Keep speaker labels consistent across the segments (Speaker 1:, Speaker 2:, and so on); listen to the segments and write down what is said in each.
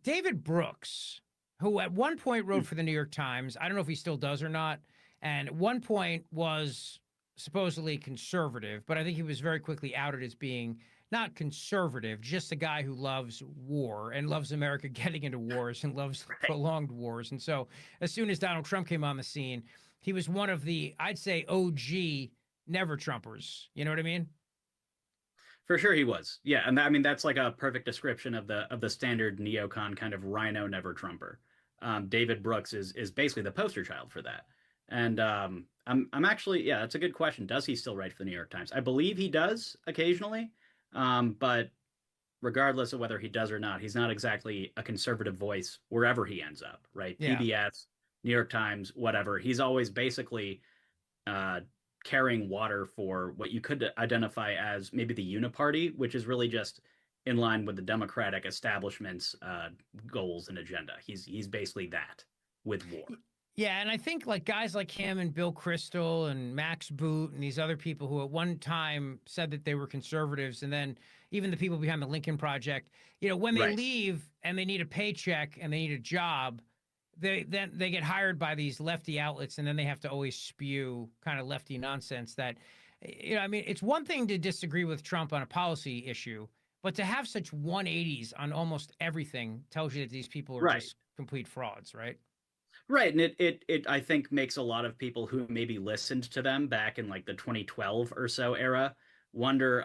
Speaker 1: David Brooks, who at one point wrote for the New York Times, I don't know if he still does or not, and at one point was supposedly conservative, but I think he was very quickly outed as being not conservative, just a guy who loves war and loves America getting into wars and loves
Speaker 2: Right.
Speaker 1: prolonged wars. And so as soon as Donald Trump came on the scene, he was one of the, I'd say, OG never Trumpers. You know what I mean?
Speaker 2: For sure he was. Yeah, and I mean that's like a perfect description of the standard neocon kind of rhino never Trumper. David Brooks is basically the poster child for that. And I'm actually, yeah, that's a good question. Does he still write for the New York Times? I believe he does occasionally. But regardless of whether he does or not, he's not exactly a conservative voice wherever he ends up, right?
Speaker 1: Yeah.
Speaker 2: PBS, New York Times, whatever. He's always basically uh, carrying water for what you could identify as maybe the Uniparty, which is really just in line with the Democratic establishment's goals and agenda. He's basically that with war.
Speaker 1: Yeah, and I think like guys like him and Bill Kristol and Max Boot and these other people who at one time said that they were conservatives, and then even the people behind the Lincoln Project, when they
Speaker 2: Right.
Speaker 1: leave and they need a paycheck and they need a job, they get hired by these lefty outlets, and then they have to always spew kind of lefty nonsense that, I mean, it's one thing to disagree with Trump on a policy issue, but to have such 180s on almost everything tells you that these people are
Speaker 2: Right.
Speaker 1: just complete frauds, right?
Speaker 2: Right, and it I think makes a lot of people who maybe listened to them back in like the 2012 or so era wonder,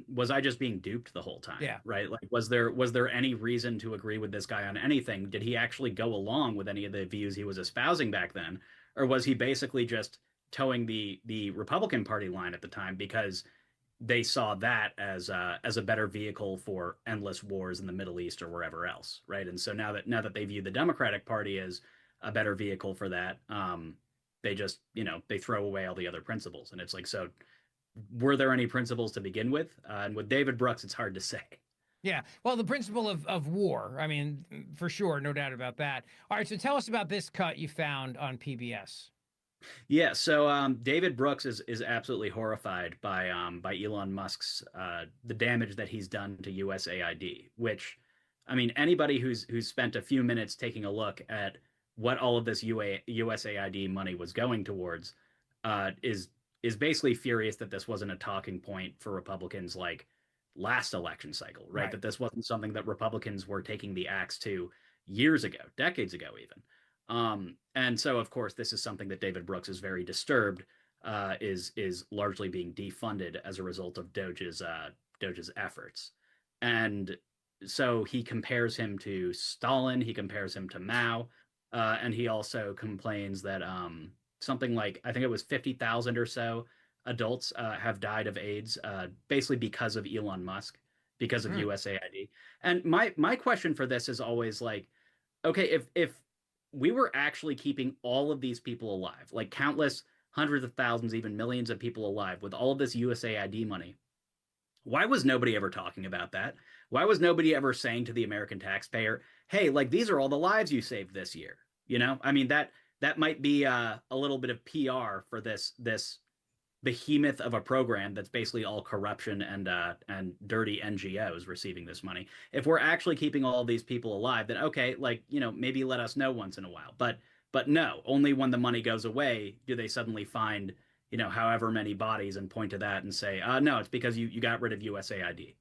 Speaker 2: was I just being duped the whole time,
Speaker 1: Yeah.
Speaker 2: right? Like was there any reason to agree with this guy on anything? Did he actually go along with any of the views he was espousing back then, or was he basically just towing the Republican Party line at the time because they saw that as a better vehicle for endless wars in the Middle East or wherever else, right? And so now that they view the Democratic Party as a better vehicle for that, they just they throw away all the other principles, and it's like, so were there any principles to begin with? And with David Brooks, it's hard to say.
Speaker 1: Yeah. Well, the principle of war. I mean, for sure, no doubt about that. All right. So tell us about this cut you found on PBS.
Speaker 2: Yeah, so David Brooks is absolutely horrified by Elon Musk's the damage that he's done to USAID, which, I mean, anybody who's spent a few minutes taking a look at what all of this USAID money was going towards is basically furious that this wasn't a talking point for Republicans like last election cycle, right?
Speaker 1: Right.
Speaker 2: That this wasn't something that Republicans were taking the axe to years ago, decades ago even. And so, of course, this is something that David Brooks is very disturbed, is largely being defunded as a result of Doge's efforts. And so he compares him to Stalin, he compares him to Mao, and he also complains that something like, I think it was 50,000 or so adults have died of AIDS, basically because of Elon Musk, because of
Speaker 1: Hmm.
Speaker 2: USAID. And my question for this is always like, okay, if we were actually keeping all of these people alive, like countless hundreds of thousands, even millions of people alive with all of this USAID money, why was nobody ever talking about that? Why was nobody ever saying to the American taxpayer, hey, like these are all the lives you saved this year? I mean, that might be a little bit of PR for this behemoth of a program that's basically all corruption and dirty NGOs receiving this money. If we're actually keeping all of these people alive, then okay, like maybe let us know once in a while. But no, only when the money goes away do they suddenly find however many bodies and point to that and say, no, it's because you got rid of USAID.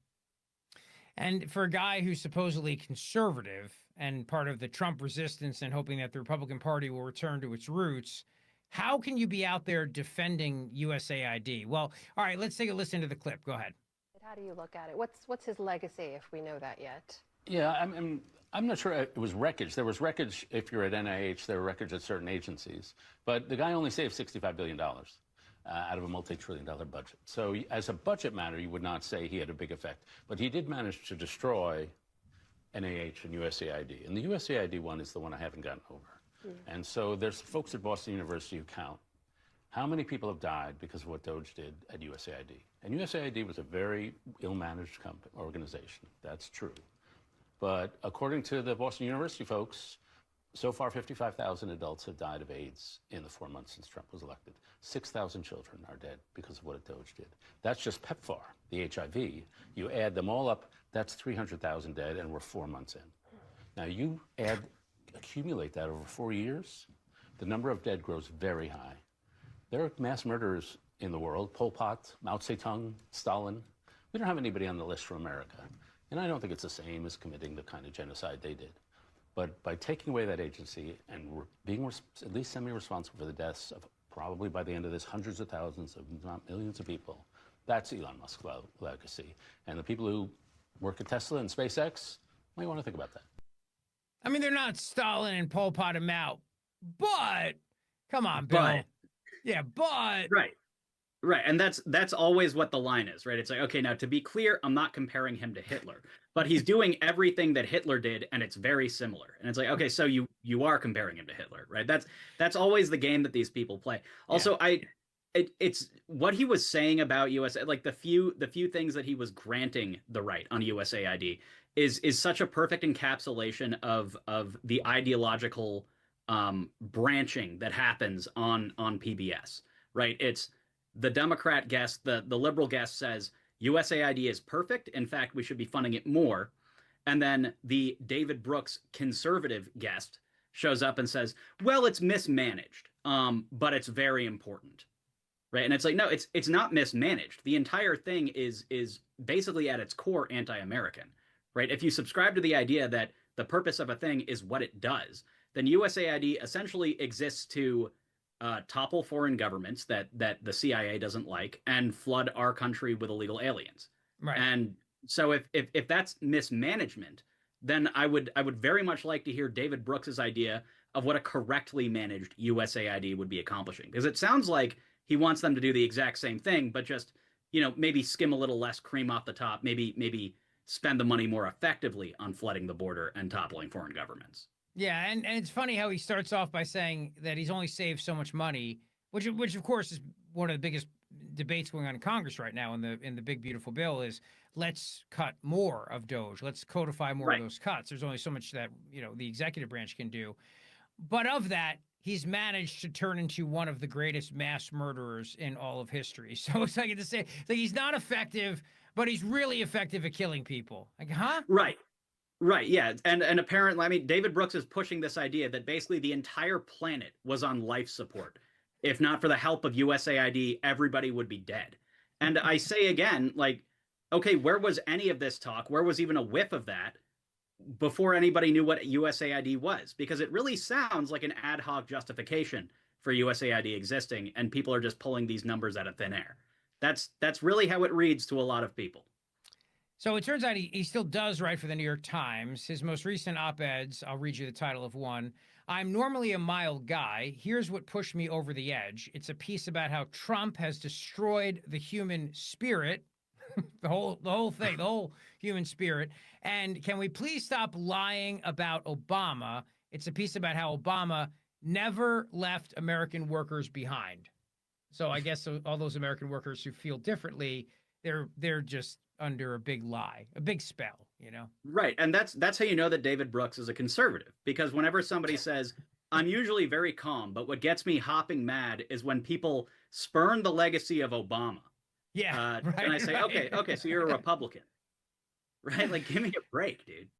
Speaker 1: And for a guy who's supposedly conservative and part of the Trump resistance and hoping that the Republican Party will return to its roots, how can you be out there defending USAID? Well, all right, let's take a listen to the clip. Go ahead.
Speaker 3: How do you look at it? What's his legacy, if we know that yet?
Speaker 4: Yeah, I'm not sure it was wreckage. There was wreckage if you're at NIH. There were wreckage at certain agencies. But the guy only saved $65 billion out of a multi-trillion-dollar budget. So as a budget matter, you would not say he had a big effect. But he did manage to destroy NIH and USAID. And the USAID one is the one I haven't gotten over. And so there's folks at Boston University who count how many people have died because of what Doge did at USAID. And USAID was a very ill-managed organization. That's true. But according to the Boston University folks, so far 55,000 adults have died of AIDS in the 4 months since Trump was elected. 6,000 children are dead because of what Doge did. That's just PEPFAR, the HIV. You add them all up, that's 300,000 dead, and we're 4 months in. Now you accumulate that over 4 years, the number of dead grows very high. There are mass murderers in the world, Pol Pot, Mao Zedong, Stalin. We don't have anybody on the list from America. And I don't think it's the same as committing the kind of genocide they did. But by taking away that agency and being at least semi-responsible for the deaths of probably by the end of this hundreds of thousands, if not millions of people, that's Elon Musk's legacy. And the people who work at Tesla and SpaceX might want to think about that.
Speaker 1: I mean, they're not Stalin and Pol Pot and Mao, but come on, Bill. Yeah, but
Speaker 2: Right, and that's always what the line is, right? It's like, okay, now to be clear, I'm not comparing him to Hitler, but he's doing everything that Hitler did, and it's very similar. And it's like, okay, so you are comparing him to Hitler, right? That's always the game that these people play. Also, it's what he was saying about USA, like the few things that he was granting the right on USAID is such a perfect encapsulation of the ideological branching that happens on PBS, right? It's the Democrat guest, the liberal guest says USAID is perfect. In fact, we should be funding it more. And then the David Brooks conservative guest shows up and says, well, it's mismanaged, but it's very important. Right. And it's like, no, it's not mismanaged. The entire thing is basically at its core anti-American. Right. If you subscribe to the idea that the purpose of a thing is what it does, then USAID essentially exists to topple foreign governments that the CIA doesn't like and flood our country with illegal aliens.
Speaker 1: right.
Speaker 2: And so if that's mismanagement, then I would very much like to hear David Brooks's idea of what a correctly managed USAID would be accomplishing, because it sounds like he wants them to do the exact same thing, but just, maybe skim a little less cream off the top, maybe spend the money more effectively on flooding the border and toppling foreign governments.
Speaker 1: Yeah, and it's funny how he starts off by saying that he's only saved so much money, which of course is one of the biggest debates going on in Congress right now in the big beautiful bill is let's cut more of DOGE, let's codify more of those cuts. There's only so much that the executive branch can do, but of that he's managed to turn into one of the greatest mass murderers in all of history. So it's like he's not effective, but he's really effective at killing people. Like, huh?
Speaker 2: Right, yeah. And apparently, I mean, David Brooks is pushing this idea that basically the entire planet was on life support. If not for the help of USAID, everybody would be dead. And I say again, like, okay, where was any of this talk? Where was even a whiff of that before anybody knew what USAID was? Because it really sounds like an ad hoc justification for USAID existing, and people are just pulling these numbers out of thin air. That's really how it reads to a lot of people.
Speaker 1: So it turns out he still does write for the New York Times. His most recent op-eds, I'll read you the title of one. I'm normally a mild guy. Here's what pushed me over the edge. It's a piece about how Trump has destroyed the human spirit, the whole thing, the whole human spirit. And can we please stop lying about Obama? It's a piece about how Obama never left American workers behind. So I guess all those American workers who feel differently, they're just under a big lie, a big spell,
Speaker 2: Right. And that's how you know that David Brooks is a conservative, because whenever somebody says, I'm usually very calm, but what gets me hopping mad is when people spurn the legacy of Obama.
Speaker 1: Yeah. Right,
Speaker 2: and I say, okay, so you're a Republican. Right? Like, give me a break, dude.